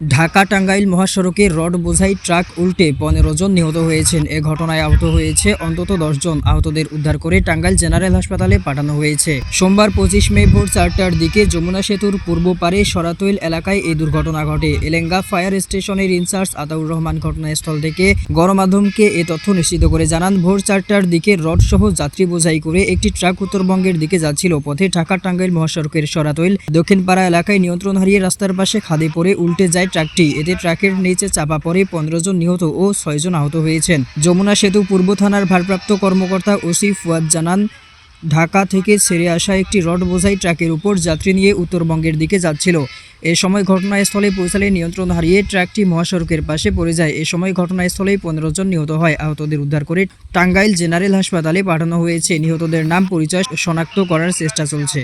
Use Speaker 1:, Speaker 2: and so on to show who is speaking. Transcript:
Speaker 1: ঢাকা টাঙ্গাইল মহাসড়কে রড বোঝাই ট্রাক উল্টে 15 জন নিহত হয়েছেন। এ ঘটনায় আহত হয়েছে অন্তত 10 জন। আহতদের উদ্ধার করে টাঙ্গাইল জেনারেল হাসপাতালে পাঠানো হয়েছে। সোমবার 25 মে ভোর 4টার দিকে যমুনা সেতুর পূর্ব পারে সরাতৈল এলাকায় এই দুর্ঘটনা ঘটে। এলেঙ্গা ফায়ার স্টেশনের ইনচার্জ আতাউর রহমান ঘটনাস্থল থেকে গণমাধ্যমকে এ তথ্য নিশ্চিত করে জানান, ভোর 4টার দিকে রড সহ যাত্রী বোঝাই করে একটি ট্রাক উত্তরবঙ্গের দিকে যাচ্ছিল। পথে ঢাকা টাঙ্গাইল মহাসড়কের সরাতৈল দক্ষিণপাড়া এলাকায় নিয়ন্ত্রণ হারিয়ে রাস্তার পাশে খাদে পড়ে উল্টে যায় ট্রাকটি। এতে ট্রাকের নিচে চাপা পড়ে 15 জন নিহত ও 6 জন আহত হয়েছেন। যমুনা সেতু পূর্ব থানার ভারপ্রাপ্ত কর্মকর্তা ওসি ফুয়াদ জানান, ঢাকা থেকে ছেড়ে আসা একটি রড বোঝাই ট্রাকের উপর যাত্রী নিয়ে উত্তরবঙ্গের দিকে যাচ্ছিল। এ সময় ঘটনাস্থলে পৌঁছালে নিয়ন্ত্রণ হারিয়ে ট্রাকটি মহাসড়কের পাশে পড়ে যায়। এ সময় ঘটনাস্থলেই 15 জন নিহত হয়। আহতদের উদ্ধার করে টাঙ্গাইল জেনারেল হাসপাতালে পাঠানো হয়েছে। নিহতদের নাম পরিচয় শনাক্ত করার চেষ্টা চলছে।